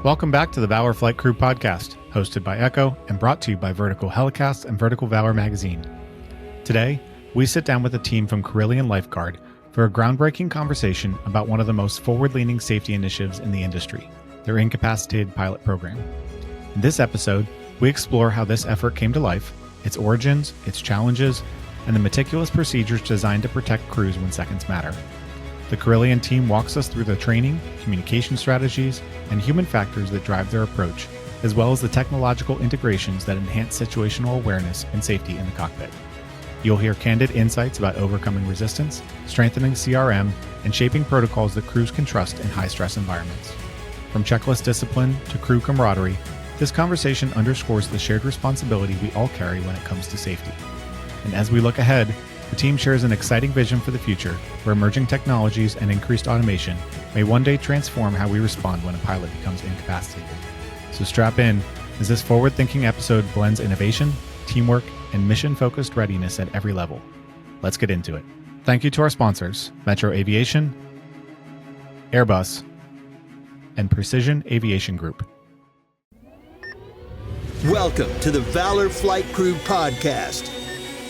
Welcome back to the Valor Flight Crew podcast, hosted by Echo and brought to you by Vertical Helicast and Vertical Valor magazine. Today, we sit down with a team from Carilion Life-Guard for a groundbreaking conversation about one of the most forward-leaning safety initiatives in the industry, their Incapacitated pilot program. In this episode, we explore how this effort came to life, its origins, its challenges, and the meticulous procedures designed to protect crews when seconds matter. The Carilion team walks us through the training, communication strategies, and human factors that drive their approach, as well as the technological integrations that enhance situational awareness and safety in the cockpit. You'll hear candid insights about overcoming resistance, strengthening CRM, and shaping protocols that crews can trust in high-stress environments. From checklist discipline to crew camaraderie, this conversation underscores the shared responsibility we all carry when it comes to safety. And as we look ahead, the team shares an exciting vision for the future where emerging technologies and increased automation may one day transform how we respond when a pilot becomes incapacitated. So strap in as this forward-thinking episode blends innovation, teamwork, and mission-focused readiness at every level. Let's get into it. Thank you to our sponsors, Metro Aviation, Airbus, and Precision Aviation Group. Welcome to the Valor Flight Crew podcast.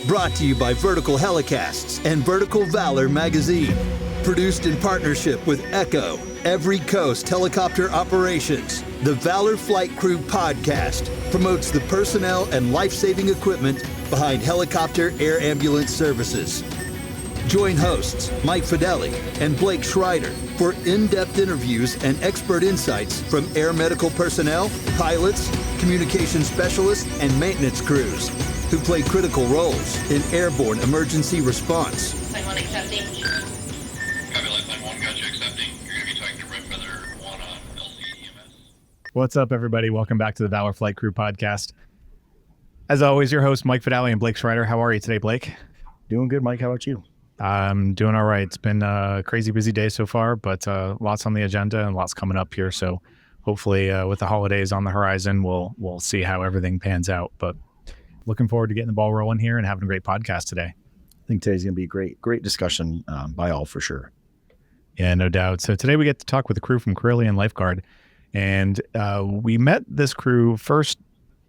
Brought to you by Vertical Helicasts and Vertical Valor magazine. Produced in partnership with Echo, Every Coast Helicopter Operations. The Valor Flight Crew podcast promotes the personnel and life-saving equipment behind helicopter air ambulance services. Join hosts Mike Fideli and Blake Schreider for in-depth interviews and expert insights from air medical personnel, pilots, communication specialists, and maintenance crews who play critical roles in airborne emergency response. Line 1 accepting. Copy, Line 1, gotcha, accepting. You're going to be talking to Red Feather 1 on LCEMS. What's up, everybody? Welcome back to the Valor Flight Crew podcast. As always, your host, Mike Fideli and Blake Schreider. How are you today, Blake? Doing good, Mike. How about you? I'm doing all right. It's been a crazy busy day so far, but lots on the agenda and lots coming up here. So hopefully with the holidays on the horizon, we'll see how everything pans out. But looking forward to getting the ball rolling here and having a great podcast today. I think today's going to be a great discussion by all for sure. Yeah, no doubt. So today we get to talk with the crew from Carilion Life-Guard. And we met this crew first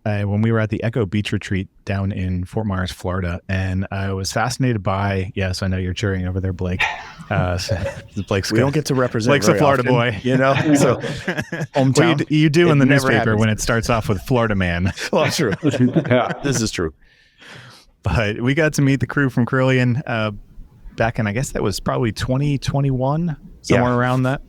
when we were at the Echo Beach Retreat down in Fort Myers, Florida. And I was fascinated by, yes, I know you're cheering over there, Blake. Blake's we don't get to represent Blake's a Florida often, boy. You know, so hometown. Well, you do in the never newspaper happens. when it starts off with Florida man. Well, true. Yeah, this is true. But we got to meet the crew from Carilion back in, I guess that was probably 2021, somewhere around that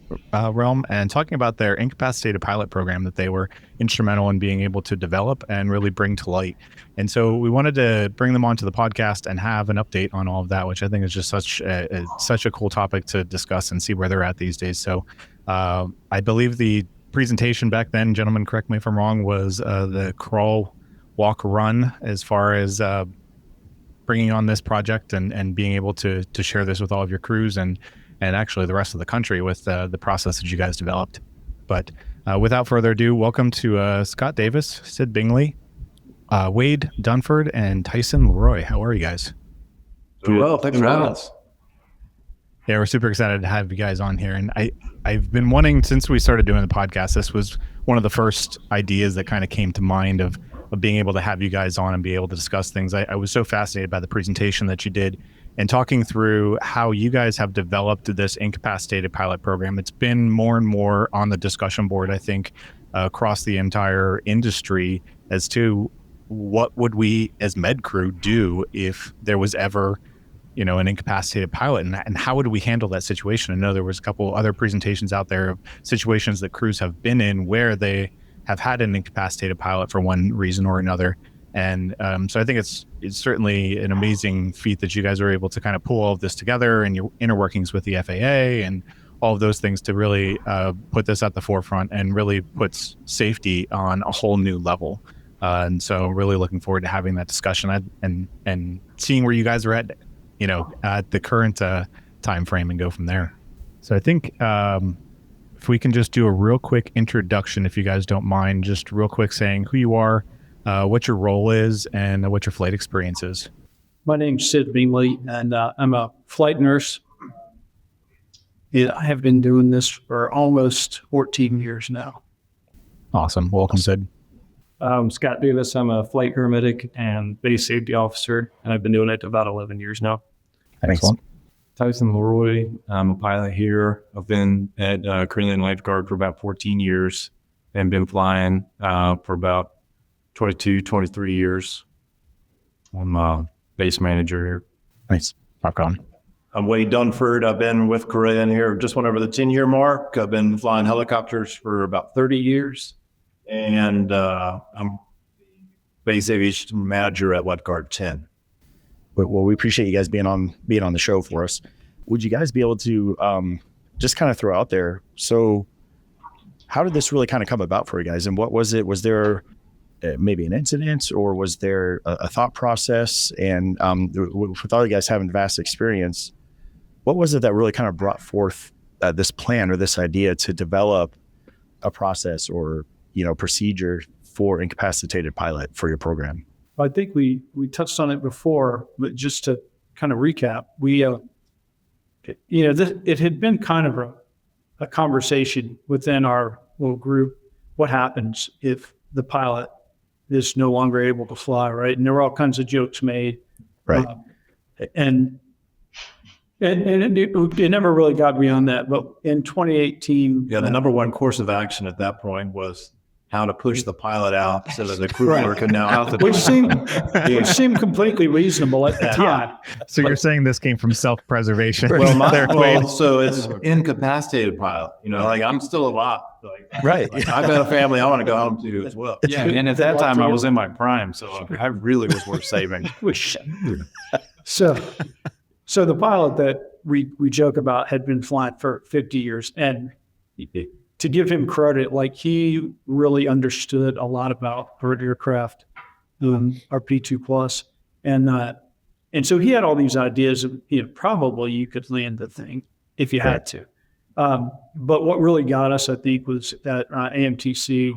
realm, and talking about their incapacitated pilot program that they were instrumental in being able to develop and really bring to light. And so we wanted to bring them onto the podcast and have an update on all of that, which I think is just such a cool topic to discuss and see where they're at these days. So I believe the presentation back then, gentlemen, correct me if I'm wrong, was the crawl, walk, run as far as bringing on this project and being able to share this with all of your crews and actually the rest of the country with the process that you guys developed. But without further ado, welcome to Scott Davis, Sid Bingley, Wade Dunford, and Tyson Leroy. How are you guys? Doing well. Thanks for having us. Yeah, we're super excited to have you guys on here. And I've been wanting, since we started doing the podcast, this was one of the first ideas that kind of came to mind of being able to have you guys on and be able to discuss things. I was so fascinated by the presentation that you did and talking through how you guys have developed this incapacitated pilot program. It's been more and more on the discussion board, I think, across the entire industry as to what would we as med crew do if there was ever, an incapacitated pilot, and how would we handle that situation? I know there was a couple other presentations out there of situations that crews have been in where they have had an incapacitated pilot for one reason or another. And so I think it's certainly an amazing feat that you guys are able to kind of pull all of this together and your inner workings with the FAA and all of those things to really put this at the forefront and really puts safety on a whole new level. And so really looking forward to having that discussion and seeing where you guys are at, at the current time frame and go from there. So I think if we can just do a real quick introduction, if you guys don't mind, just real quick saying who you are, what your role is, and what your flight experience is. My name's Sid Bingley, and I'm a flight nurse. I have been doing this for almost 14 years now. Awesome. Welcome, Sid. Scott Davis. I'm a flight paramedic and base safety officer, and I've been doing it about 11 years now. Excellent. Tyson Leroy. I'm a pilot here. I've been at Carilion Life-Guard for about 14 years and been flying for about 22, 23 years. I'm a base manager here. Nice. Rock on. I'm Wade Dunford. I've been with Carilion here just went over the 10-year mark. I've been flying helicopters for about 30 years. And I'm base aviation manager at Life-Guard 10. Well, we appreciate you guys being on the show for us. Would you guys be able to just kind of throw out there? So how did this really kind of come about for you guys? And what was it? Was there maybe an incident, or was there a thought process? And with all you guys having vast experience, what was it that really kind of brought forth this plan or this idea to develop a process or, procedure for incapacitated pilot for your program? I think we touched on it before, but just to kind of recap, it had been kind of a conversation within our little group. What happens if the pilot is no longer able to fly, right? And there were all kinds of jokes made, Right. And it never really got beyond that. But in 2018, Yeah, the number one course of action at that point was how to push the pilot out so that the crew member could now out the which seemed completely reasonable at the time. So you're saying this came from self-preservation? Well, so it's incapacitated pilot. Like I'm still alive. Like, Right. I've got a family I want to go home to as well. Yeah, and at that time I was in my prime, so I really was worth saving. So the pilot that we joke about had been flying for 50 years, and to give him credit, like he really understood a lot about bird aircraft, our P2 plus, and so he had all these ideas of probably you could land the thing if you had to. But what really got us, I think, was that AMTC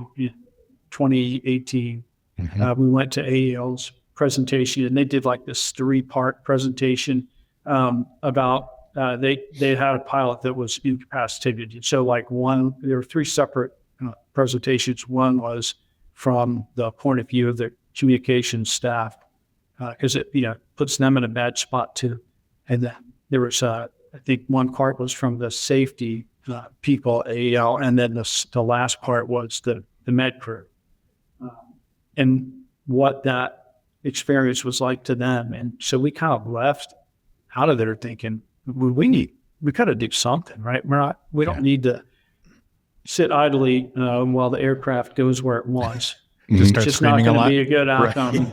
2018. We went to AEL's presentation, and they did like this 3-part presentation about they had a pilot that was incapacitated. So there were 3 separate presentations. One was from the point of view of the communications staff, because it puts them in a bad spot too. And there was I think one part was from the safety people, AEL, and then the last part was the med crew, and what that experience was like to them. And so we kind of left out of there thinking, we got to do something, right? We don't need to sit idly while the aircraft goes where it wants. Just It's start just not screaming a going to lot. be a good outcome.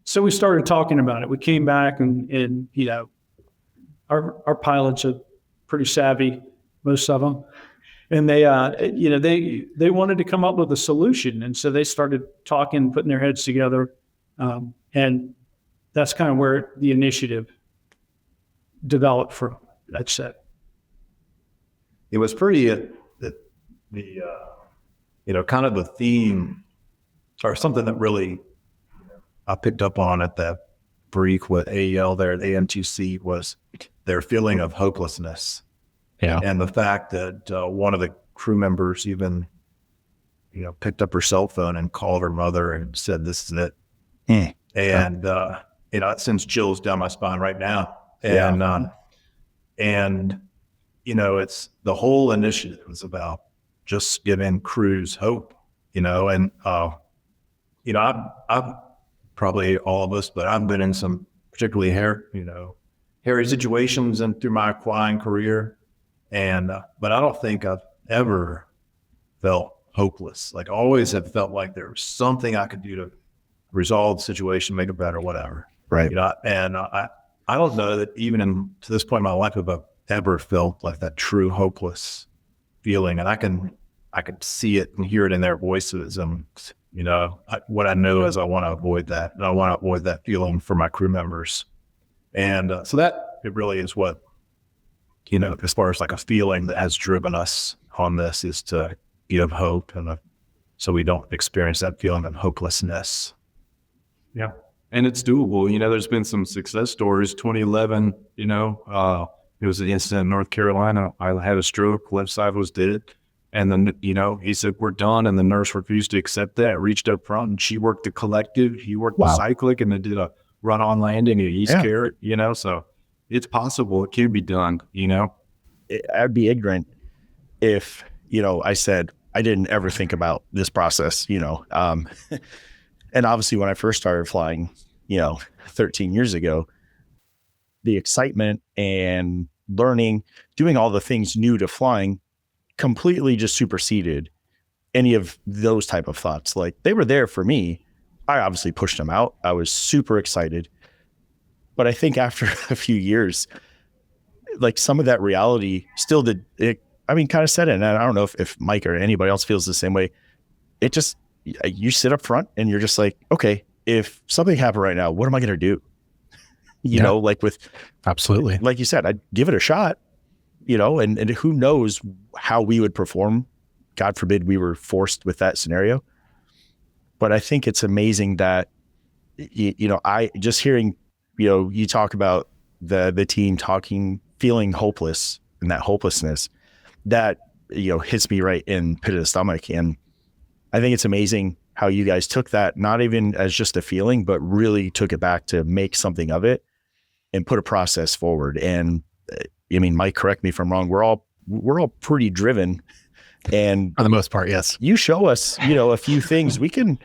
So we started talking about it. We came back and our pilots are pretty savvy, most of them. And they wanted to come up with a solution. And so they started talking, putting their heads together. And that's kind of where the initiative developed from. That's it. It was pretty kind of the theme or something that really I picked up on at that brief with AEL there at AMTC was their feeling of hopelessness. Yeah. And the fact that one of the crew members even, picked up her cell phone and called her mother and said, "This is it." And, it sends chills down my spine right now. And, it's the whole initiative was about just giving crews hope, and, I've probably all of us, but I've been in some particularly hairy situations and through my flying career. And, but I don't think I've ever felt hopeless. Like I always have felt like there was something I could do to resolve the situation, make it better, whatever. Right. And I don't know that even to this point in my life have I ever felt like that true hopeless feeling. And I can see it and hear it in their voices. And, what I know is I want to avoid that. And I want to avoid that feeling for my crew members. And so that it really is what, as far as like a feeling that has driven us on this is to give hope so we don't experience that feeling of hopelessness. Yeah. And it's doable. There's been some success stories. 2011, it was an incident in North Carolina. I had a stroke, left side was dead. And then, he said, we're done. And the nurse refused to accept that, reached up front, and she worked the collective. He worked the cyclic, and then did a run on landing at East Carrot, so it's possible. It can be done, I'd be ignorant if, I said, I didn't ever think about this process, and obviously when I first started flying, 13 years ago, the excitement and learning, doing all the things new to flying completely just superseded any of those type of thoughts. Like, they were there for me. I obviously pushed them out. I was super excited. But I think after a few years, like, some of that reality still did it. I mean, kind of set in. And I don't know if Mike or anybody else feels the same way. It just, you sit up front and you're just like, okay, if something happened right now, what am I going to do? Absolutely. Like you said, I'd give it a shot, and who knows how we would perform. God forbid we were forced with that scenario. But I think it's amazing that, I just hearing, you talk about the team talking, feeling hopeless, and that hopelessness that, hits me right in pit of the stomach. And I think it's amazing how you guys took that, not even as just a feeling, but really took it back to make something of it and put a process forward. And Mike, correct me if I'm wrong. We're all pretty driven, and for the most part, yes. You show us, a few things we could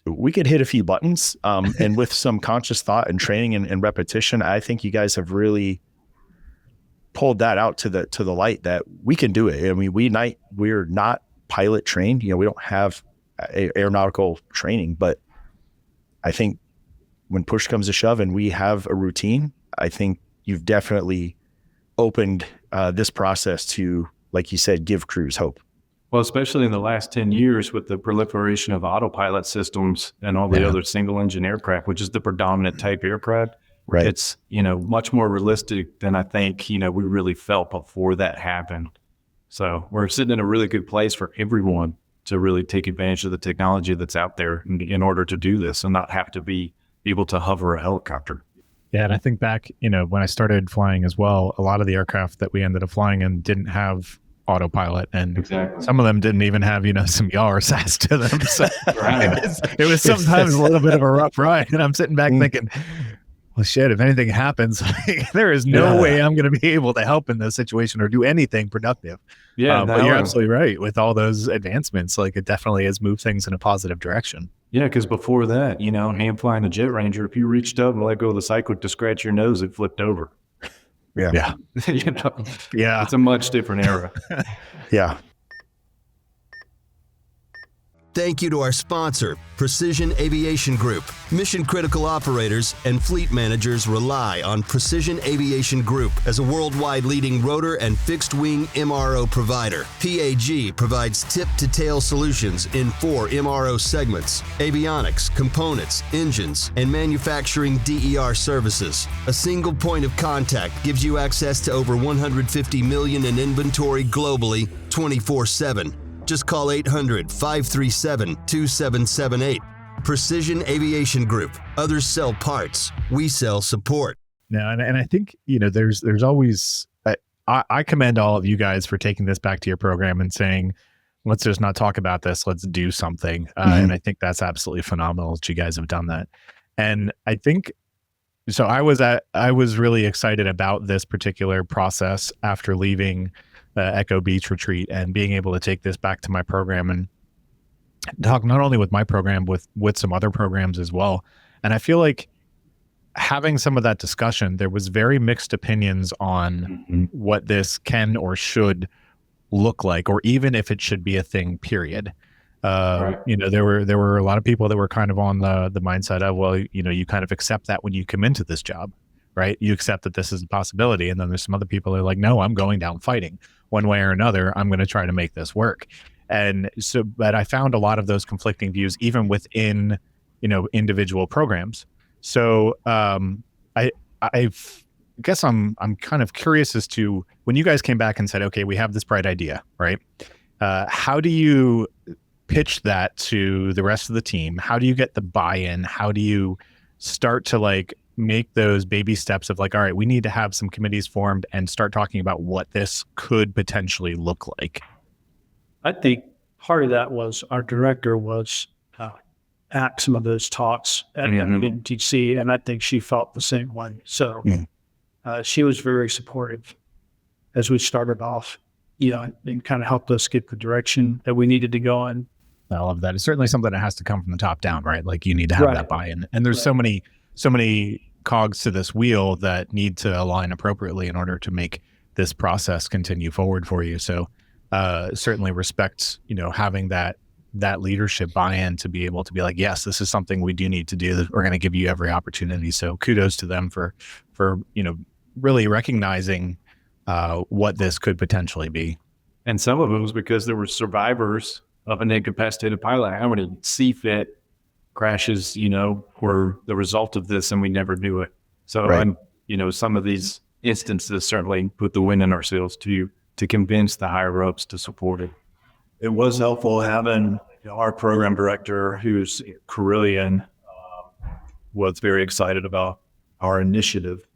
hit a few buttons, and with some conscious thought and training and repetition, I think you guys have really pulled that out to the light that we can do it. I mean, we're not pilot trained, we don't have aeronautical training, but I think when push comes to shove and we have a routine, I think you've definitely opened this process to, like you said, give crews hope. Well, especially in the last 10 years with the proliferation of autopilot systems and all the other single engine aircraft, which is the predominant type aircraft. Right. It's, much more realistic than I think, we really felt before that happened. So we're sitting in a really good place for everyone to really take advantage of the technology that's out there in order to do this and not have to be able to hover a helicopter. Yeah. And I think back, when I started flying as well, a lot of the aircraft that we ended up flying in didn't have autopilot, and some of them didn't even have, some yaw or sass to them. So it was sometimes a little bit of a rough ride. And I'm sitting back thinking, well, shit, if anything happens, there is no way I'm going to be able to help in this situation or do anything productive. Yeah. But you're absolutely right. With all those advancements, like, it definitely has moved things in a positive direction. Yeah, because before that, hand flying a Jet Ranger, if you reached up and let go of the cyclic to scratch your nose, it flipped over. Yeah. Yeah. It's a much different era. Yeah. Thank you to our sponsor, Precision Aviation Group. Mission-critical operators and fleet managers rely on Precision Aviation Group as a worldwide leading rotor and fixed-wing MRO provider. PAG provides tip-to-tail solutions in 4 MRO segments: avionics, components, engines, and manufacturing DER services. A single point of contact gives you access to over 150 million in inventory globally, 24/7. Just call 800-537-2778. Precision Aviation Group. Others sell parts. We sell support. No, and I think, there's always, I commend all of you guys for taking this back to your program and saying, let's just not talk about this. Let's do something. And I think that's absolutely phenomenal that you guys have done that. And I think, so I was really excited about this particular process after leaving Echo Beach retreat and being able to take this back to my program and talk not only with my program, with some other programs as well. And I feel like having some of that discussion, there was very mixed opinions on what this can or should look like, or even if it should be a thing, period. There were a lot of people that were kind of on the mindset of, well, you kind of accept that when you come into this job, right? You accept that this is a possibility. And then there's some other people that are like, no, I'm going down fighting one way or another. I'm going to try to make this work. And so, but I found a lot of those conflicting views, even within, individual programs. So, I guess I'm kind of curious as to, when you guys came back and said, okay, we have this bright idea, right? How do you pitch that to the rest of the team? How do you get the buy-in? How do you start to make those baby steps of all right, we need to have some committees formed and start talking about what this could potentially look like? I think part of that was our director was at some of those talks at NTC, and I think she felt the same way. So she was very supportive as we started off, and kind of helped us get the direction that we needed to go in. I love that. It's certainly something that has to come from the top down, right? Like you need to have that buy-in. And there's so many cogs to this wheel that need to align appropriately in order to make this process continue forward for you. So certainly respect, having that leadership buy-in to be able to be like, yes, this is something we do need to do. We're going to give you every opportunity. So kudos to them for really recognizing what this could potentially be. And some of it was because there were survivors of an incapacitated pilot. How many CFIT crashes, were the result of this and we never knew it. So, some of these instances certainly put the wind in our sails to convince the higher ups to support it. It was helpful having our program director, who's Carilion, was very excited about our initiative.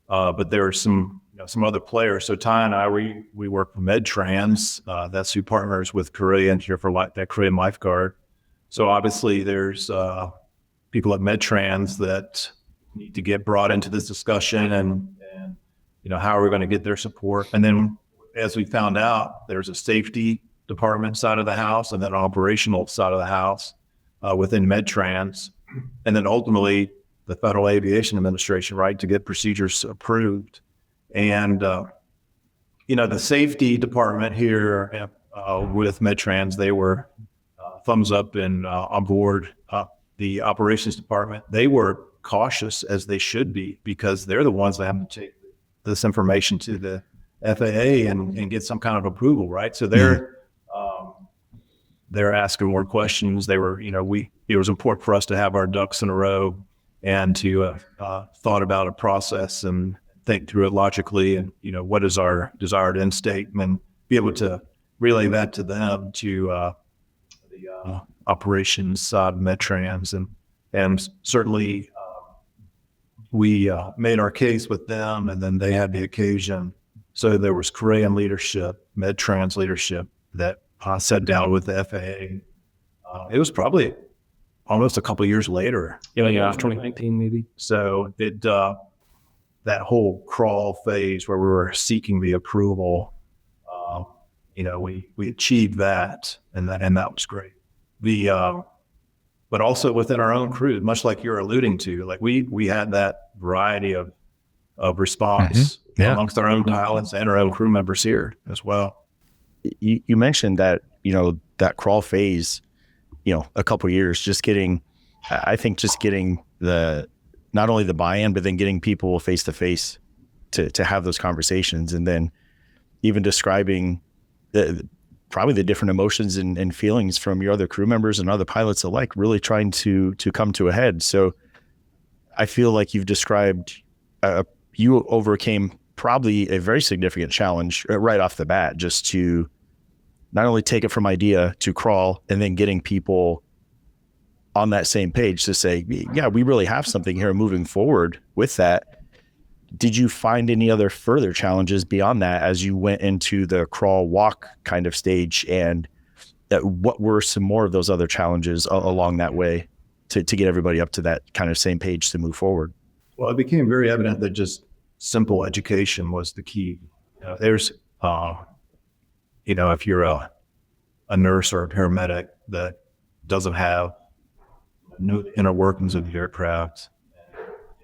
But there are some other players. So Ty and I, we work for MedTrans. That's who partners with Carilion here for that Carilion Life-Guard. So obviously there's people at MedTrans that need to get brought into this discussion and how are we going to get their support? And then as we found out, there's a safety department side of the house and then an operational side of the house within MedTrans. And then ultimately the Federal Aviation Administration, right, to get procedures approved. And, the safety department here with MedTrans, they were thumbs up and on board. The operations department, they were cautious, as they should be, because they're the ones that have to take this information to the FAA and get some kind of approval, right? So they're asking more questions. They were, it was important for us to have our ducks in a row and to thought about a process and think through it logically and, what is our desired end state, and be able to relay that to them, to the operations side of MedTrans. And certainly we made our case with them, and then they had the occasion. So there was Carilion leadership, MedTrans leadership that sat down with the FAA. It was probably almost a couple of years later. 2019 maybe. So it that whole crawl phase where we were seeking the approval, we achieved that, and that was great. But also within our own crew, much like you're alluding to, like we had that variety of response amongst our own pilots and our own crew members here as well. You mentioned that, that crawl phase, a couple of years, just getting not only the buy-in, but then getting people face to face to have those conversations, and then even describing probably the different emotions and feelings from your other crew members and other pilots alike, really trying to come to a head. So I feel like you've described, you overcame probably a very significant challenge right off the bat, just to not only take it from idea to crawl, and then getting people on that same page to say, yeah, we really have something here moving forward with that. Did you find any other further challenges beyond that as you went into the crawl walk kind of stage? And what were some more of those other challenges along that way to get everybody up to that kind of same page to move forward? Well, it became very evident that just simple education was the key. There's, if you're a nurse or a paramedic that doesn't have no inner workings of the aircraft,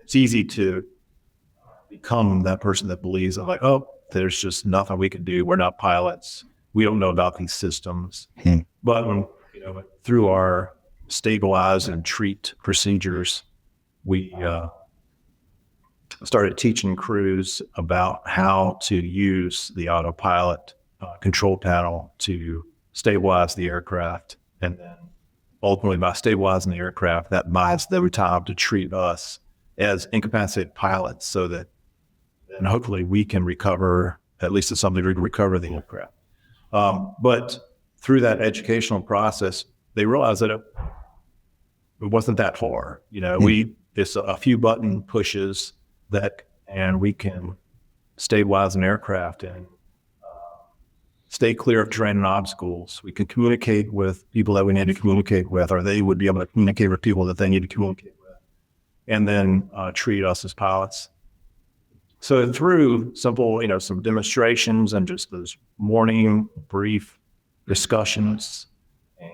it's easy to become that person that believes like, oh, there's just nothing we can do. We're not pilots. We don't know about these systems. But when, through our stabilize and treat procedures, we started teaching crews about how to use the autopilot control panel to stabilize the aircraft. And then ultimately, by stabilizing the aircraft, that buys them time to treat us as incapacitated pilots, so that then hopefully we can recover, at least to some degree, recover the aircraft. But through that educational process, they realized that it wasn't that hard. It's a few button pushes and we can stabilize an aircraft in stay clear of terrain and obstacles. We can communicate with people that we need to communicate with, or they would be able to communicate with people that they need to communicate with, and then treat us as pilots. So through simple, some demonstrations and just those morning brief discussions, and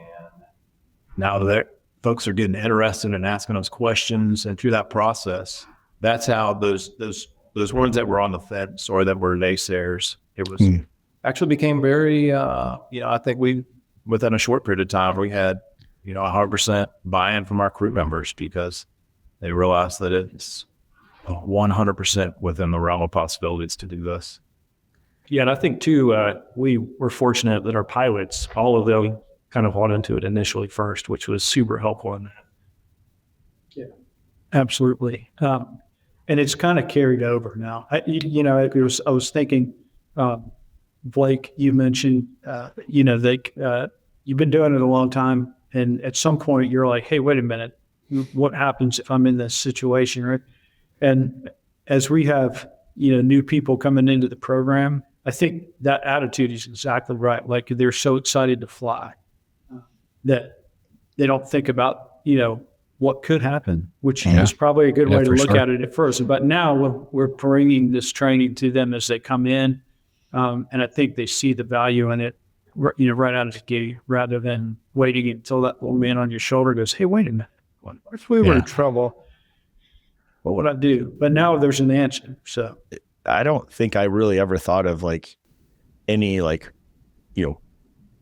now that folks are getting interested and asking us questions, and through that process, that's how those ones that were on the fence or that were naysayers, it was actually became very, I think within a short period of time, we had, 100% buy-in from our crew members, because they realized that it's 100% within the realm of possibilities to do this. Yeah, and I think too, we were fortunate that our pilots, all of them, kind of bought into it initially first, which was super helpful in that. Yeah, absolutely. And it's kind of carried over now. I was thinking, Blake, you mentioned, you've been doing it a long time, and at some point you're like, hey, wait a minute, what happens if I'm in this situation, right? And as we have, new people coming into the program, I think that attitude is exactly right. Like, they're so excited to fly that they don't think about, what could happen, which is probably a good way to look at it at first. But now we're bringing this training to them as they come in. And I think they see the value in it, right out of the gate, rather than waiting until that little man on your shoulder goes, hey, wait a minute. What if we were in trouble? What would I do? But now there's an answer. So I don't think I really ever thought of any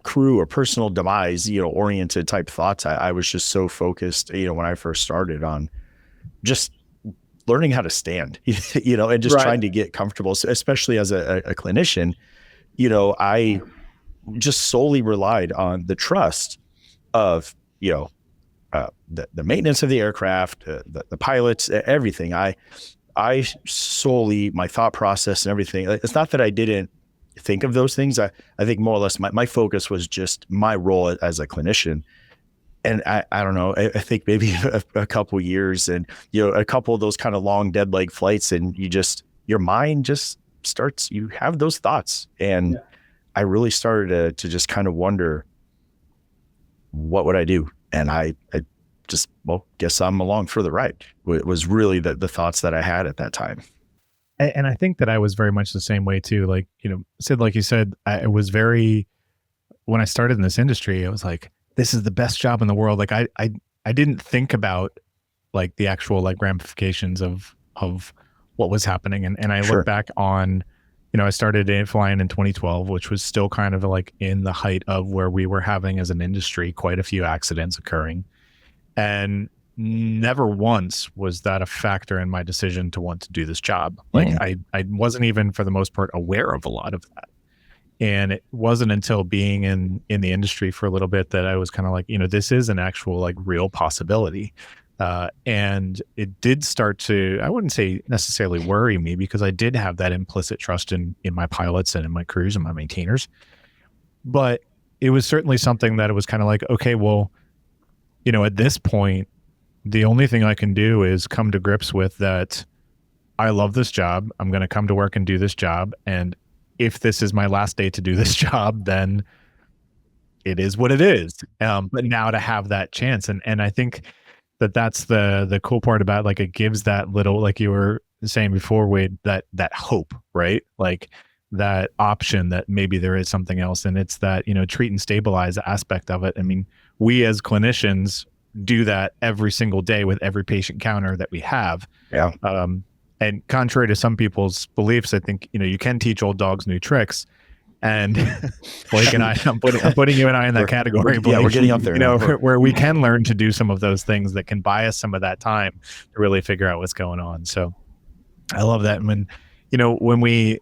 crew or personal demise, oriented type thoughts. I was just so focused, when I first started, on just learning how to stand, and just trying to get comfortable. So especially as a clinician, I just solely relied on the trust of, the maintenance of the aircraft, the pilots, everything. I solely, my thought process and everything. It's not that I didn't think of those things. I think more or less my focus was just my role as a clinician. And I don't know, I think maybe a couple of years and, a couple of those kind of long dead leg flights, and your mind just starts, you have those thoughts. And I really started to just kind of wonder, what would I do? And I just, guess I'm along for the ride. It was really the thoughts that I had at that time. And I think that I was very much the same way too. Like, Sid, like you said, I was when I started in this industry, I was like, this is the best job in the world. Like I didn't think about like the actual like ramifications of what was happening. And I look back on, I started flying in 2012, which was still kind of like in the height of where we were having as an industry quite a few accidents occurring. And never once was that a factor in my decision to want to do this job. Like I wasn't even for the most part aware of a lot of that. And it wasn't until being in the industry for a little bit that I was kind of like, this is an actual like real possibility. And it did start to, I wouldn't say necessarily worry me, because I did have that implicit trust in my pilots and in my crews and my maintainers. But it was certainly something that it was kind of like, okay, well, at this point, the only thing I can do is come to grips with that. I love this job. I'm going to come to work and do this job. And if this is my last day to do this job, then it is what it is. But now to have that chance. And I think that's the cool part about, like, it gives that little, like you were saying before, Wade, that hope, right? Like that option that maybe there is something else. And it's that, treat and stabilize aspect of it. I mean, we as clinicians do that every single day with every patient counter that we have. Yeah. And contrary to some people's beliefs, I think, you can teach old dogs new tricks. And Blake and I'm putting you and I in that category. Blake, yeah, we're getting up there. Where we can learn to do some of those things that can buy us some of that time to really figure out what's going on. So I love that. And when we,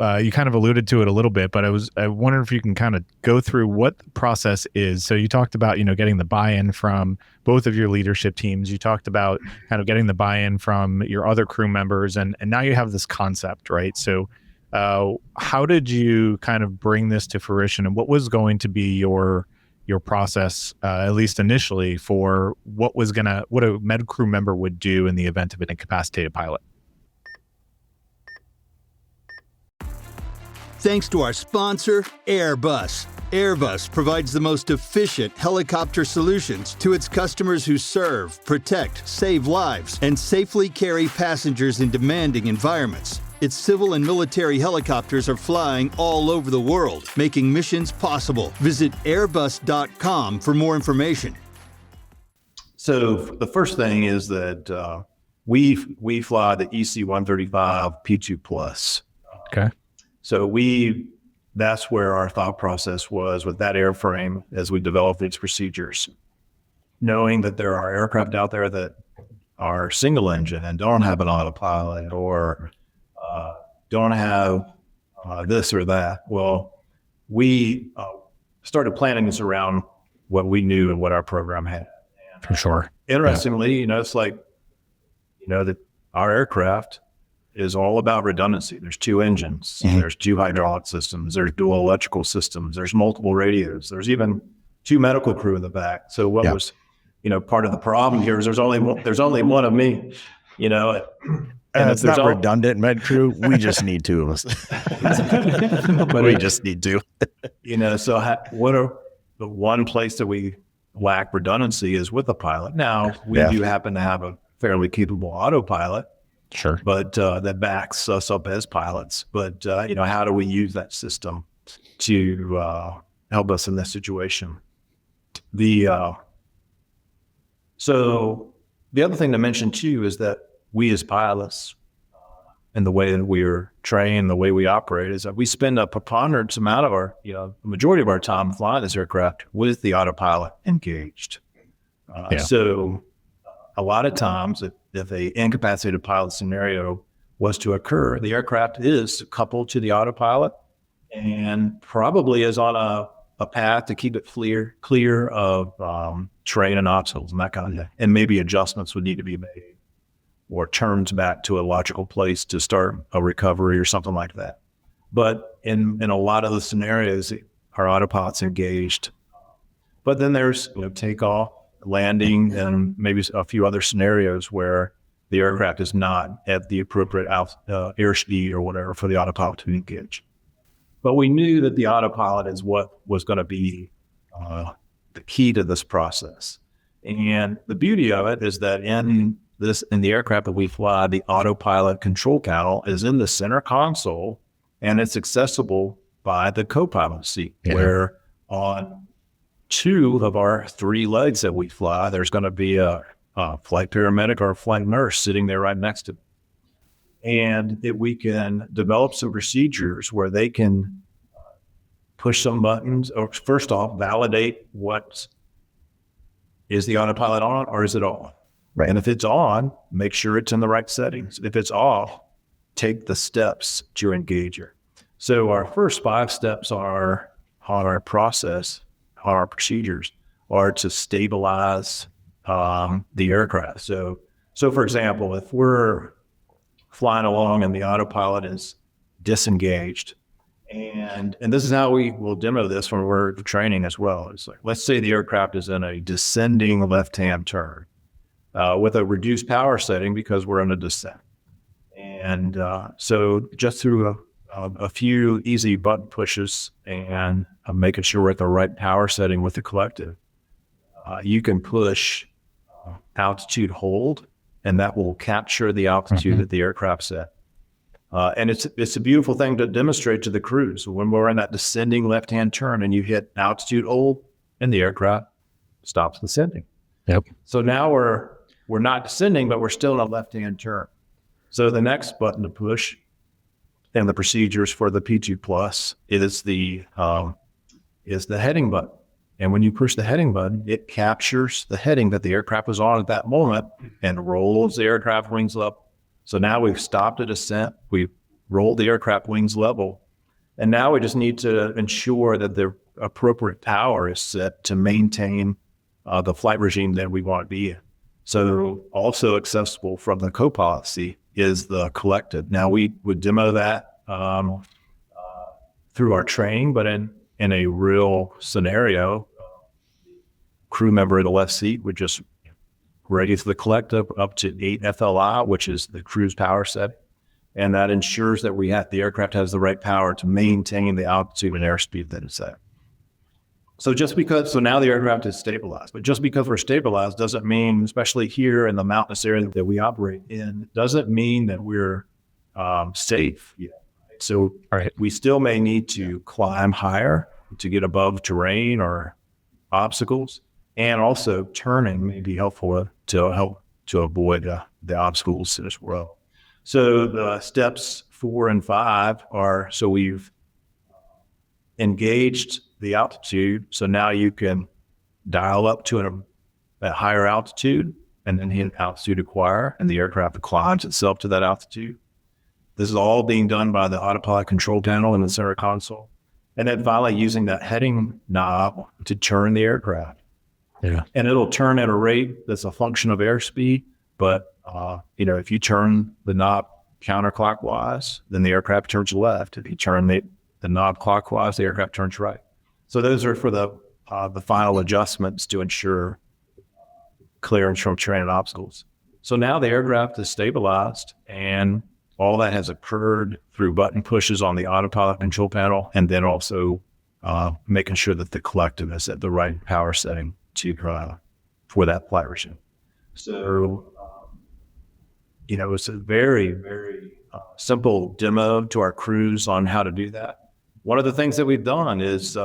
you kind of alluded to it a little bit, but I wonder if you can kind of go through what the process is. So you talked about, getting the buy-in from both of your leadership teams. You talked about kind of getting the buy-in from your other crew members, and now you have this concept, right? So how did you kind of bring this to fruition, and what was going to be your process, at least initially, for what a med crew member would do in the event of an incapacitated pilot? Thanks to our sponsor, Airbus. Airbus provides the most efficient helicopter solutions to its customers who serve, protect, save lives, and safely carry passengers in demanding environments. Its civil and military helicopters are flying all over the world, making missions possible. Visit airbus.com for more information. So the first thing is that we fly the EC-135 P2 Plus. Okay. So that's where our thought process was with that airframe as we developed its procedures, knowing that there are aircraft out there that are single engine and don't have an autopilot or don't have this or that. Well, we started planning this around what we knew and what our program had. For sure. Interestingly, it's like, that our aircraft is all about redundancy. There's two engines, there's two hydraulic systems, there's dual electrical systems, there's multiple radios, there's even two medical crew in the back. So what was, part of the problem here is there's only one of me, And it's not redundant, med crew. We just need two of us. But we just need two. So what are the one place that we lack redundancy is with the pilot. Now, we do happen to have a fairly capable autopilot. Sure. But that backs us up as pilots. But, how do we use that system to help us in this situation? So the other thing to mention, too, is that we as pilots and the way that we're trained, the way we operate is that we spend a preponderance amount of our, the majority of our time flying this aircraft with the autopilot engaged. So a lot of times, if a incapacitated pilot scenario was to occur, the aircraft is coupled to the autopilot and probably is on a path to keep it clear of terrain and obstacles and that kind of thing. And maybe adjustments would need to be made or turns back to a logical place to start a recovery or something like that. But in a lot of the scenarios, our autopilot's engaged. But then there's takeoff, landing, and maybe a few other scenarios where the aircraft is not at the appropriate airspeed or whatever for the autopilot to engage. But we knew that the autopilot is what was going to be the key to this process. And the beauty of it is that in the aircraft that we fly, the autopilot control panel is in the center console, and it's accessible by the co-pilot seat, where on two of our three legs that we fly, there's going to be a flight paramedic or a flight nurse sitting there right next to me. And we can develop some procedures where they can push some buttons, or first off, validate is the autopilot on or is it off? Right. And if it's on, make sure it's in the right settings. If it's off, take the steps to engage her. So our first 5 steps are on our process, on our procedures, are to stabilize the aircraft. So for example, if we're flying along and the autopilot is disengaged, and this is how we will demo this when we're training as well. It's like, let's say the aircraft is in a descending left-hand turn with a reduced power setting because we're in a descent. And so just through a few easy button pushes and making sure we're at the right power setting with the collective, you can push altitude hold, and that will capture the altitude that the aircraft's at. And it's a beautiful thing to demonstrate to the crews. So when we're in that descending left-hand turn and you hit altitude hold, and the aircraft stops descending. Yep. So now we're not descending, but we're still in a left-hand turn. So the next button to push and the procedures for the P2 Plus is the heading button. And when you push the heading button, it captures the heading that the aircraft was on at that moment and rolls the aircraft wings up. So now we've stopped a descent, we've rolled the aircraft wings level, and now we just need to ensure that the appropriate power is set to maintain the flight regime that we want to be in. So also accessible from the co-pilot seat is the collective. Now we would demo that through our training, but in a real scenario, crew member in the left seat would just raise the collective up to 8 FLI, which is the crew's power set. And that ensures that the aircraft has the right power to maintain the altitude and airspeed that it's at. So now the aircraft is stabilized, but just because we're stabilized doesn't mean, especially here in the mountainous area that we operate in, doesn't mean that we're safe yet. So we still may need to climb higher to get above terrain or obstacles, and also turning may be helpful to help to avoid the obstacles as well. So the steps 4 and 5 are, so we've engaged the altitude. So now you can dial up to a higher altitude and then hit altitude acquire, and the aircraft climbs itself to that altitude. This is all being done by the autopilot control panel in the center console. And then finally using that heading knob to turn the aircraft. Yeah. And it'll turn at a rate that's a function of airspeed. But, if you turn the knob counterclockwise, then the aircraft turns left. If you turn the knob clockwise, the aircraft turns right. So those are for the final adjustments to ensure clearance from terrain and obstacles. So now the aircraft is stabilized, and all that has occurred through button pushes on the autopilot control panel, and then also making sure that the collective is at the right power setting for that flight regime. So, it's a very, very simple demo to our crews on how to do that. One of the things that we've done is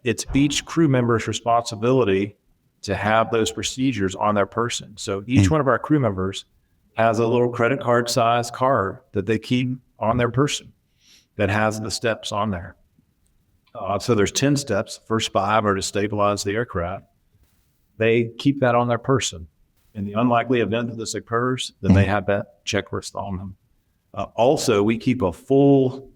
it's each crew member's responsibility to have those procedures on their person. So each one of our crew members has a little credit card size card that they keep on their person that has the steps on there. So there's 10 steps. First 5 are to stabilize the aircraft. They keep that on their person. In the unlikely event that this occurs, then they have that checklist on them. Also, we keep a full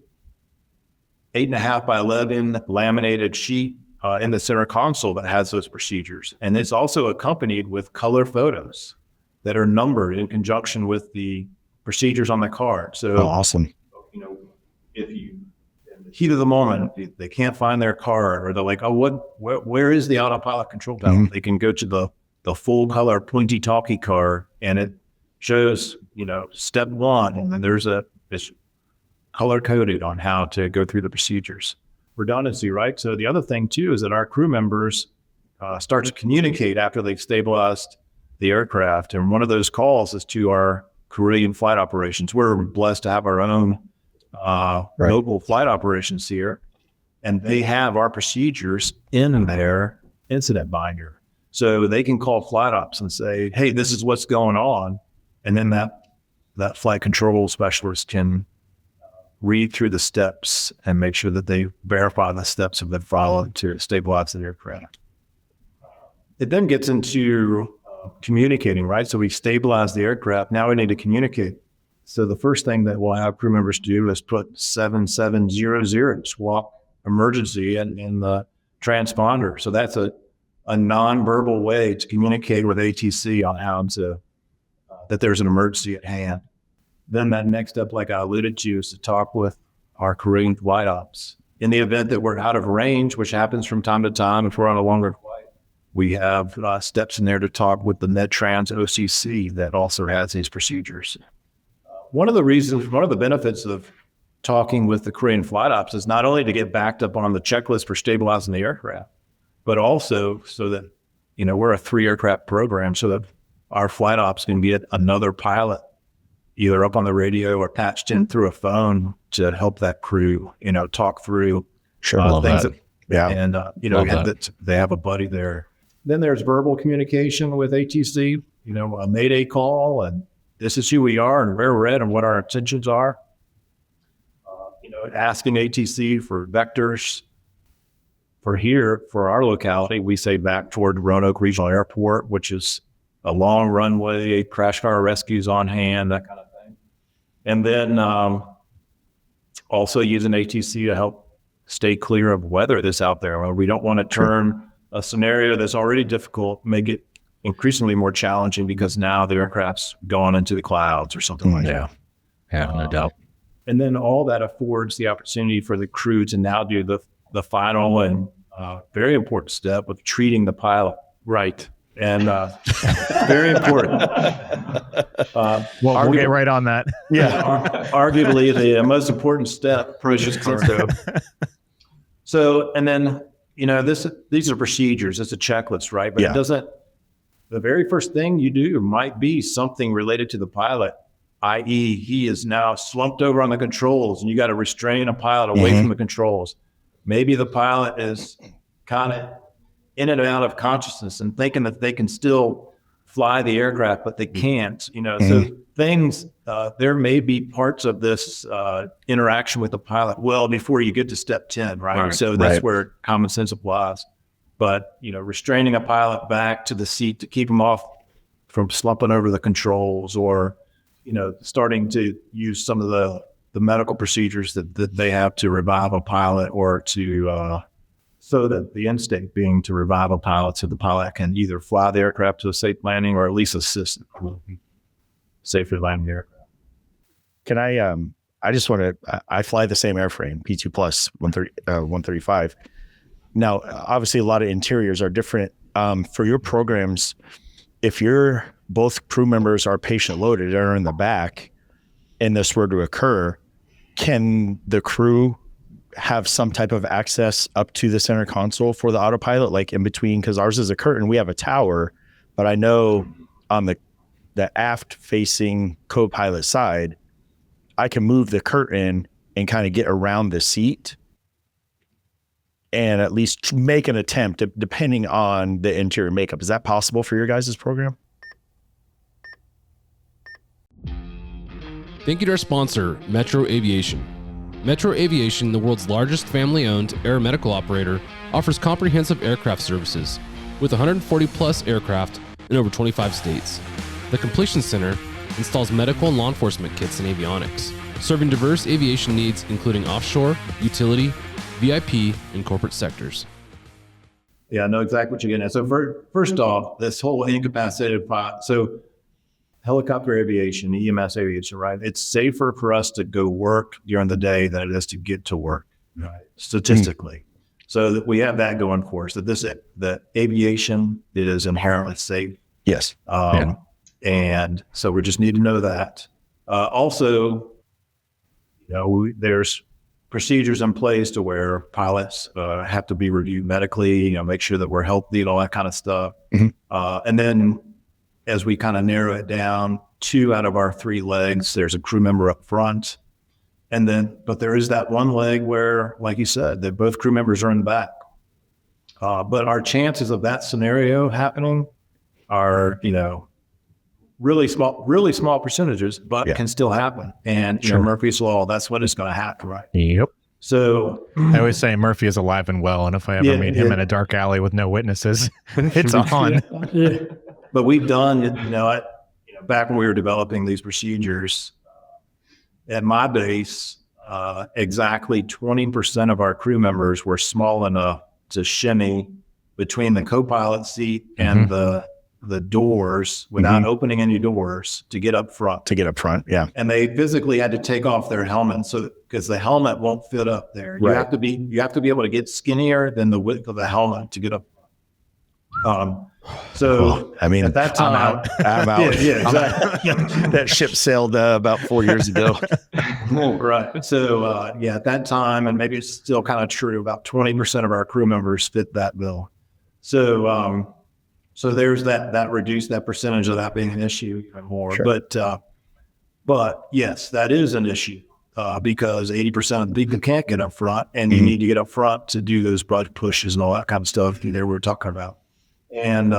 8.5 by 11 laminated sheet in the center console that has those procedures. And it's also accompanied with color photos that are numbered in conjunction with the procedures on the card. So, awesome. If you, in the heat of the moment, if they can't find their card, or they're like, where is the autopilot control panel? They can go to the full color pointy talkie card, and it shows, step 1, and then there's it's color coded on how to go through the procedures. Redundancy, right? So the other thing too is that our crew members start to communicate after they've stabilized the aircraft. And one of those calls is to our Carilion flight operations. We're blessed to have our own local flight operations here, and they have our procedures in their incident binder. So they can call flight ops and say, hey, this is what's going on. And then that flight control specialist can read through the steps and make sure that they verify the steps have been followed to stabilize the aircraft. It then gets into communicating, right? So we stabilize the aircraft. Now we need to communicate. So the first thing that we'll have crew members do is put 7700 swap emergency in the transponder. So that's a nonverbal way to communicate with ATC on how that there's an emergency at hand. Then that next step, like I alluded to, is to talk with our Carilion flight ops. In the event that we're out of range, which happens from time to time if we're on a longer flight, we have steps in there to talk with the MedTrans OCC that also has these procedures. One of the benefits of talking with the Carilion flight ops is not only to get backed up on the checklist for stabilizing the aircraft, but also so that, we're a 3 aircraft program, so that our flight ops can get another pilot either up on the radio or patched in through a phone to help that crew, talk through things. They have a buddy there. Then there's verbal communication with ATC, a Mayday call, and this is who we are and where we're at and what our intentions are. Asking ATC for vectors. For our locality, we say back toward Roanoke Regional Airport, which is a long runway, crash car rescues on hand, that kind of thing. And then also using ATC to help stay clear of weather that's out there. Well, we don't want to turn a scenario that's already difficult, make it increasingly more challenging because now the aircraft's gone into the clouds or something like that. Yeah, no doubt. And then all that affords the opportunity for the crew to now do the final and very important step of treating the pilot right And very important. Well, we'll get right on that. Arguably the most important step. So, and then, these are procedures. It's a checklist, right? But it doesn't, the very first thing you do might be something related to the pilot, i.e. he is now slumped over on the controls and you got to restrain a pilot away from the controls. Maybe the pilot is kind of in and out of consciousness and thinking that they can still fly the aircraft, but they can't, so things, there may be parts of this interaction with the pilot well before you get to step 10, right? So that's where common sense applies. But, restraining a pilot back to the seat to keep him off from slumping over the controls, or, starting to use some of the medical procedures that they have to revive a pilot, or to, so that the instinct being to revive a pilot so the pilot can either fly the aircraft to a safe landing or at least assist safely landing the aircraft. Can I just want to, I fly the same airframe, P2 plus 135. Now, obviously a lot of interiors are different. For your programs, if both crew members are patient loaded or in the back and this were to occur, can the crew have some type of access up to the center console for the autopilot, like in between? Because ours is a curtain, we have a tower, but I know on the aft facing co-pilot side, I can move the curtain and kind of get around the seat and at least make an attempt, depending on the interior makeup. Is that possible for your guys' program? Thank you to our sponsor, Metro Aviation. Metro Aviation, the world's largest family-owned aeromedical operator, offers comprehensive aircraft services with 140 plus aircraft in over 25 states. The Completion Center installs medical and law enforcement kits and avionics, serving diverse aviation needs including offshore, utility, VIP, and corporate sectors. Yeah, I know exactly what you're getting at. So first off, this whole incapacitated pilot, so helicopter aviation, EMS aviation, right? It's safer for us to go work during the day than it is to get to work, right? Statistically. So that we have that going for us, that aviation is inherently safe. Yes. And so we just need to know that. Also, there's procedures in place to where pilots have to be reviewed medically, make sure that we're healthy and all that kind of stuff. And then as we kind of narrow it down, 2 out of our 3 legs, there's a crew member up front. But there is that one leg where, like you said, that both crew members are in the back. But our chances of that scenario happening are, really small percentages, but can still happen. And Murphy's Law, that's what it's going to happen, right? Yep. So I always say Murphy is alive and well, and if I ever meet him in a dark alley with no witnesses, it's on. But we've done, back when we were developing these procedures, at my base, exactly 20% of our crew members were small enough to shimmy between the co-pilot seat and the doors without opening any doors to get up front. Yeah. And they physically had to take off their helmet, because the helmet won't fit up there. You have to be able to get skinnier than the width of the helmet to get up. At that time, I'm out. Yeah, exactly. That ship sailed about 4 years ago. Right. So, at that time, and maybe it's still kind of true, about 20% of our crew members fit that bill. So, so there's that reduced that percentage of that being an issue even more. Sure. But yes, that is an issue because 80% of the people can't get up front, and you need to get up front to do those broad pushes and all that kind of stuff there we were talking about. And,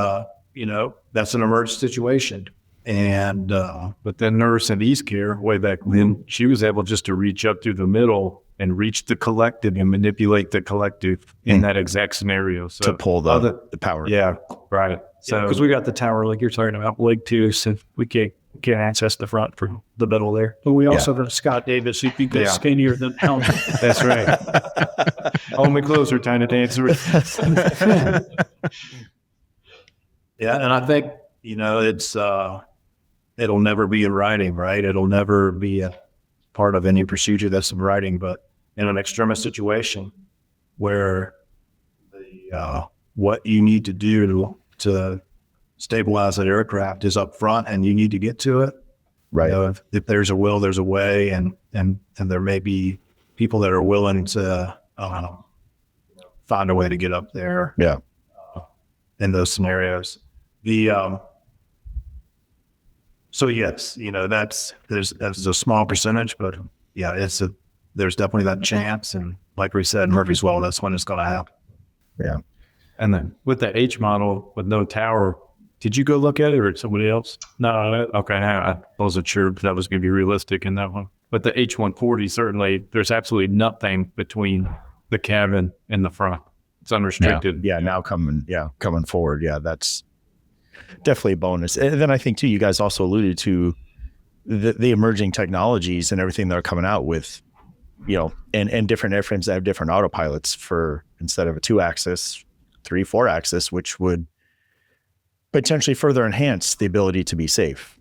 that's an emergency situation. And, but then nurse in East Care way back then, she was able just to reach up through the middle and reach the collective and manipulate the collective in that exact scenario. So to pull the power. Yeah. Right. So, because we got the tower like you're talking about, leg 2, so we can't access the front from the middle there. But we also got Scott Davis, who'd be skinnier than Helm. That's right. Hold me closer, tiny dancer. Yeah, and I think, it's it'll never be in writing, right? It'll never be a part of any procedure that's in writing, but in an extremist situation where what you need to do to stabilize that aircraft is up front and you need to get to it. Right. You know, if there's a will, there's a way, and there may be people that are willing to find a way to get up there. Yeah. In those scenarios, so yes, you know, that's a small percentage, but yeah, there's definitely that chance, and like we said, Murphy's Law, that's when it's going to happen. Yeah. And then with the H model with no tower, did you go look at it or somebody else? No. Okay. I wasn't sure if that was going to be realistic in that one. But the H140, certainly, there's absolutely nothing between the cabin and the front. It's unrestricted. Yeah. Now coming forward. Yeah. That's definitely a bonus. And then I think too, you guys also alluded to the emerging technologies and everything that are coming out with, you know, and different airframes that have different autopilots for, instead of a 2-axis, 3-4-axis, which would potentially further enhance the ability to be safe.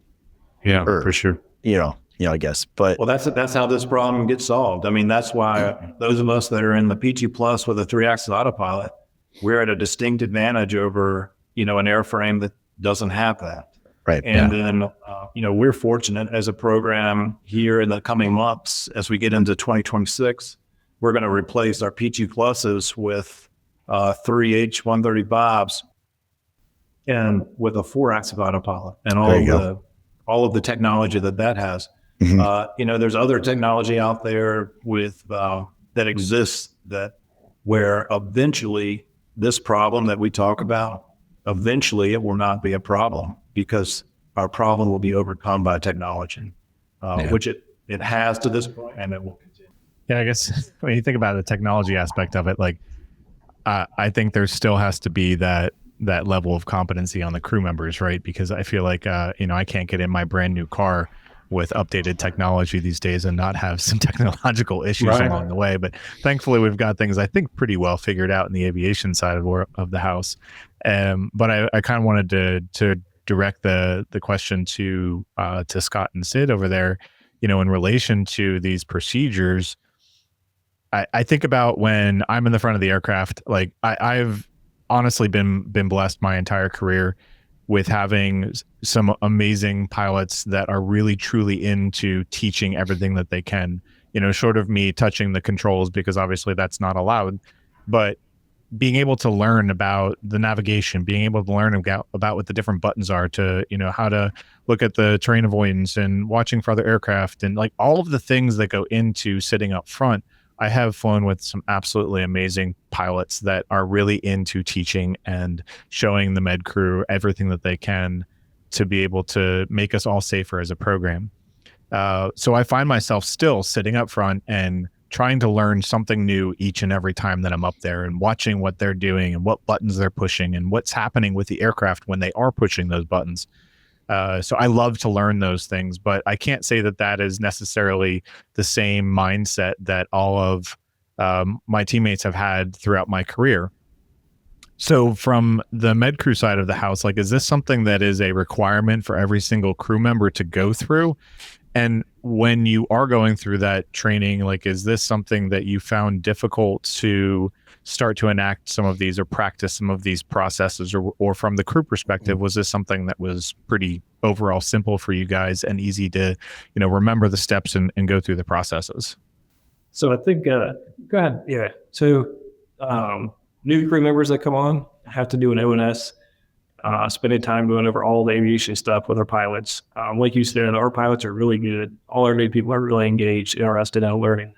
Yeah, for sure. You know, I guess, but well, that's how this problem gets solved. I mean, that's why those of us that are in the PT Plus with a 3-axis autopilot, we're at a distinct advantage over, you know, an airframe that doesn't have that. Right. And then, you know, we're fortunate as a program here in the coming months, as we get into 2026, we're going to replace our PT Pluses with 3 H135s and with a 4-axis autopilot and all of the technology that has. Mm-hmm. You know, there's other technology out there with that exists where eventually this problem that we talk about, eventually it will not be a problem because our problem will be overcome by technology, which it has to this point, and it will continue. Yeah, I guess when you think about the technology aspect of it, like I think there still has to be that level of competency on the crew members, right? Because I feel like you know, I can't get in my brand new car with updated technology these days and not have some technological issues along the way. But thankfully, we've got things I think pretty well figured out in the aviation side of the house. But I kind of wanted to direct the question to Scott and Sid over there. You know, in relation to these procedures, I think about when I'm in the front of the aircraft. Like I've honestly been blessed my entire career with having some amazing pilots that are really truly into teaching everything that they can, you know, short of me touching the controls, because obviously that's not allowed, but being able to learn about the navigation, being able to learn about what the different buttons are to, you know, how to look at the terrain avoidance and watching for other aircraft and like all of the things that go into sitting up front. I have flown with some absolutely amazing pilots that are really into teaching and showing the med crew everything that they can to be able to make us all safer as a program. So I find myself still sitting up front and trying to learn something new each and every time that I'm up there and watching what they're doing and what buttons they're pushing and what's happening with the aircraft when they are pushing those buttons. So I love to learn those things, but I can't say that is necessarily the same mindset that all of my teammates have had throughout my career. So from the med crew side of the house, like, is this something that is a requirement for every single crew member to go through? And when you are going through that training, like, is this something that you found difficult to start to enact some of these or practice some of these processes, or from the crew perspective, was this something that was pretty overall simple for you guys and easy to, you know, remember the steps and go through the processes? So I think, go ahead. Yeah. So new crew members that come on have to do an ONS, spending time going over all the aviation stuff with our pilots. Like you said, our pilots are really good. All our new people are really engaged, interested in learning that.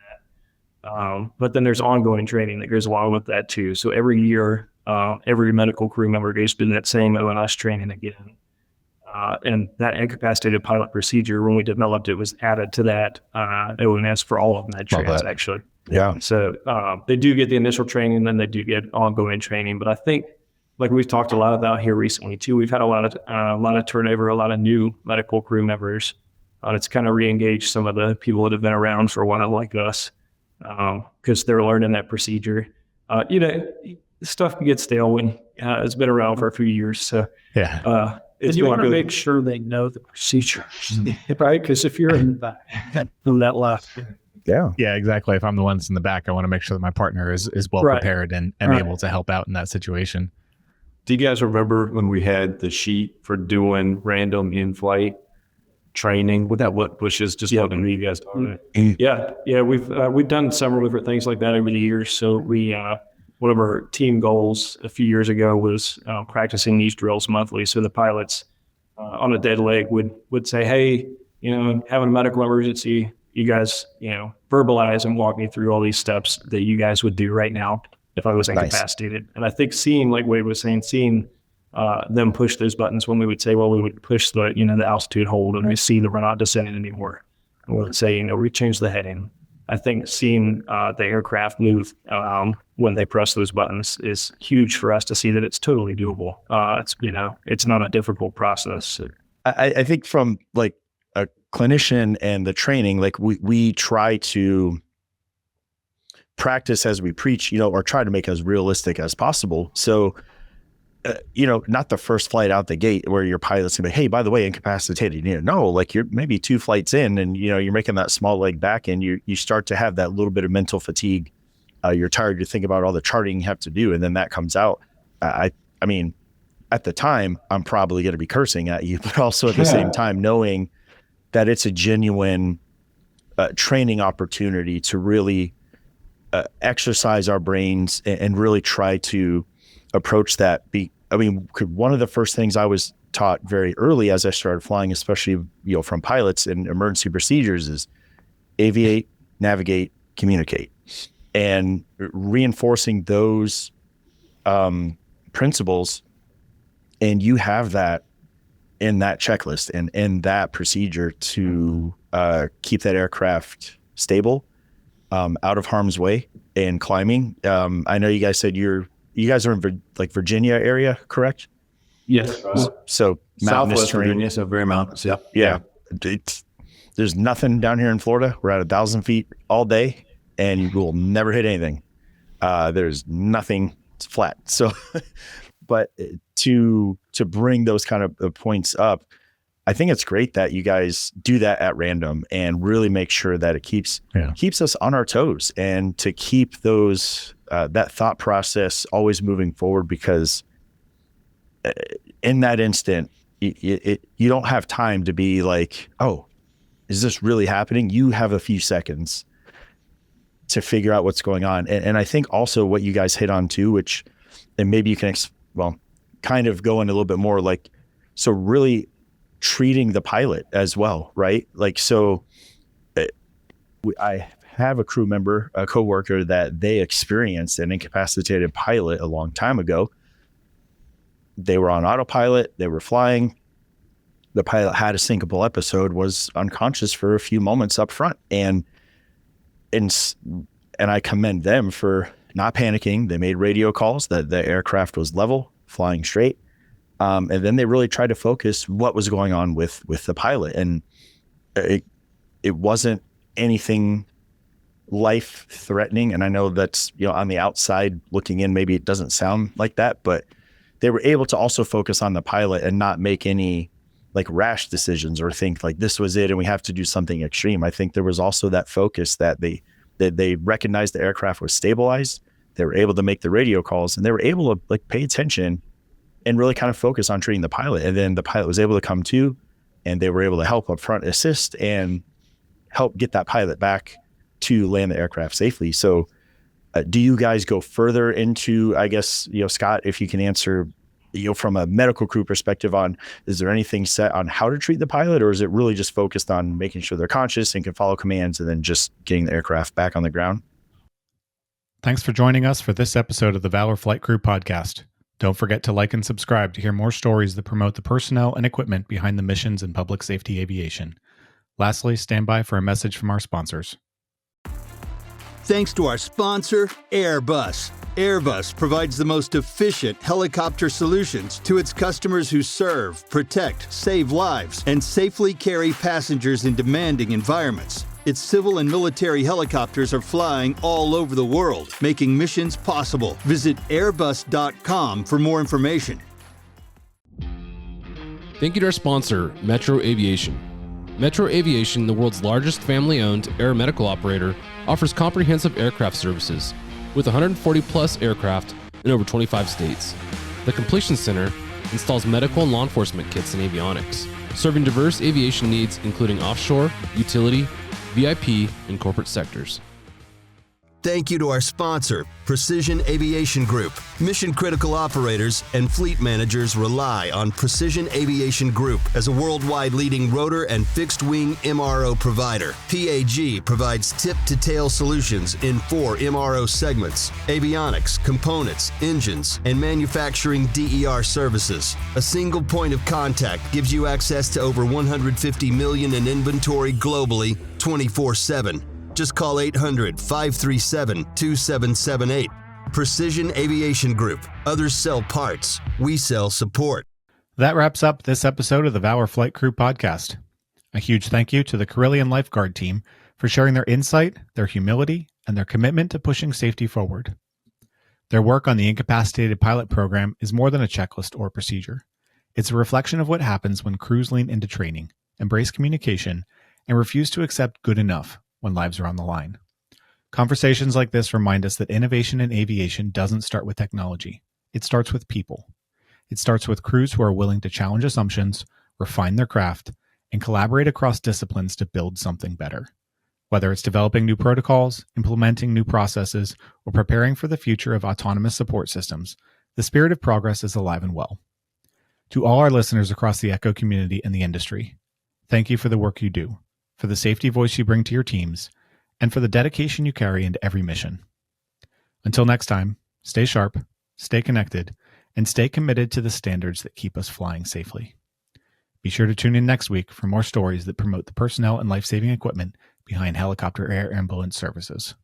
But then there's ongoing training that goes along with that too. So every year, every medical crew member goes through that same ONS training again. And that incapacitated pilot procedure, when we developed it, was added to that ONS for all of med trans, actually. Yeah. So they do get the initial training, and then they do get ongoing training. But I think, like we've talked a lot about here recently too, we've had a lot of turnover, a lot of new medical crew members. It's kind of re-engaged some of the people that have been around for a while, like us, because they're learning that procedure. You know, stuff can get stale when it's been around for a few years. So yeah. And you want to make sure they know the procedures, right? Because if you're in the back, on that left. Yeah. Yeah, exactly. If I'm the one that's in the back, I want to make sure that my partner is well prepared and able to help out in that situation. Do you guys remember when we had the sheet for doing random in-flight training? What was just helping you guys talk? Yeah. We've done several different things like that over the years. So one of our team goals a few years ago was practicing these drills monthly. So the pilots on a dead leg would say, hey, having a medical emergency, you guys, verbalize and walk me through all these steps that you guys would do right now if I was incapacitated. And I think seeing, like Wade was saying, them push those buttons when we would say, well, we would push the, the altitude hold and we see that we're not descending anymore. And we would say, we change the heading. I think seeing the aircraft move when they press those buttons is huge for us to see that it's totally doable. It's not a difficult process. I think from like a clinician and the training, like we try to practice as we preach, or try to make as realistic as possible. So, not the first flight out the gate where your pilot's gonna be, hey, by the way, incapacitated. No, like you're maybe 2 flights in and, you're making that small leg back and you start to have that little bit of mental fatigue. You're tired to think about all the charting you have to do. And then that comes out. I mean, at the time, I'm probably going to be cursing at you, but also at the same time, knowing that it's a genuine training opportunity to really exercise our brains and really try to approach that. One of the first things I was taught very early as I started flying, especially, from pilots and emergency procedures, is aviate, navigate, communicate, and reinforcing those principles. And you have that in that checklist and in that procedure to keep that aircraft stable, out of harm's way and climbing. I know you guys said you guys are in Virginia area, correct? Yes. So Southwest terrain. Virginia, so very mountainous. Yep. Yeah. There's nothing down here in Florida. We're at 1,000 feet all day and you will never hit anything. There's nothing. It's flat. So, but to bring those kind of points up, I think it's great that you guys do that at random and really make sure that it keeps us on our toes and to keep those that thought process always moving forward, because in that instant, you don't have time to be like, oh, is this really happening? You have a few seconds to figure out what's going on. And I think also what you guys hit on too, which, and maybe you can, kind of go into a little bit more, like, so really treating the pilot as well, right? Like, so I have a crew member, a coworker, that they experienced an incapacitated pilot a long time ago. They were on autopilot, they were flying. The pilot had a syncopal episode, was unconscious for a few moments up front. And I commend them for not panicking. They made radio calls that the aircraft was level, flying straight. And then they really tried to focus what was going on with the pilot. And it wasn't anything life threatening. And I know that's, on the outside looking in, maybe it doesn't sound like that, but they were able to also focus on the pilot and not make any like rash decisions or think like this was it and we have to do something extreme. I think there was also that focus that they recognized the aircraft was stabilized. They were able to make the radio calls and they were able to like pay attention and really kind of focus on treating the pilot. And then the pilot was able to come to, and they were able to help up front assist and help get that pilot back to land the aircraft safely. So do you guys go further into, I guess, Scott, if you can answer, from a medical crew perspective on, is there anything set on how to treat the pilot, or is it really just focused on making sure they're conscious and can follow commands and then just getting the aircraft back on the ground? Thanks for joining us for this episode of the Valor Flight Crew podcast. Don't forget to like and subscribe to hear more stories that promote the personnel and equipment behind the missions in public safety aviation. Lastly, stand by for a message from our sponsors. Thanks to our sponsor, Airbus. Airbus provides the most efficient helicopter solutions to its customers who serve, protect, save lives, and safely carry passengers in demanding environments. Its civil and military helicopters are flying all over the world, making missions possible. Visit airbus.com for more information. Thank you to our sponsor, Metro Aviation. Metro Aviation, the world's largest family-owned aeromedical operator, offers comprehensive aircraft services with 140 plus aircraft in over 25 states. The Completion Center installs medical and law enforcement kits and avionics, serving diverse aviation needs including offshore, utility, VIP, and corporate sectors. Thank you to our sponsor, Precision Aviation Group. Mission-critical operators and fleet managers rely on Precision Aviation Group as a worldwide leading rotor and fixed-wing MRO provider. PAG provides tip-to-tail solutions in 4 MRO segments: avionics, components, engines, and manufacturing DER services. A single point of contact gives you access to over 150 million in inventory globally, 24/7. Just call 800-537-2778. Precision Aviation Group. Others sell parts. We sell support. That wraps up this episode of the Valor Flight Crew podcast. A huge thank you to the Carilion Life-Guard team for sharing their insight, their humility, and their commitment to pushing safety forward. Their work on the Incapacitated pilot program is more than a checklist or procedure. It's a reflection of what happens when crews lean into training, embrace communication, and refuse to accept good enough when lives are on the line. Conversations like this remind us that innovation in aviation doesn't start with technology. It starts with people. It starts with crews who are willing to challenge assumptions, refine their craft, and collaborate across disciplines to build something better. Whether it's developing new protocols, implementing new processes, or preparing for the future of autonomous support systems, the spirit of progress is alive and well. To all our listeners across the ECHO community and the industry, thank you for the work you do, for the safety voice you bring to your teams, and for the dedication you carry into every mission. Until next time, stay sharp, stay connected, and stay committed to the standards that keep us flying safely. Be sure to tune in next week for more stories that promote the personnel and life-saving equipment behind helicopter air ambulance services.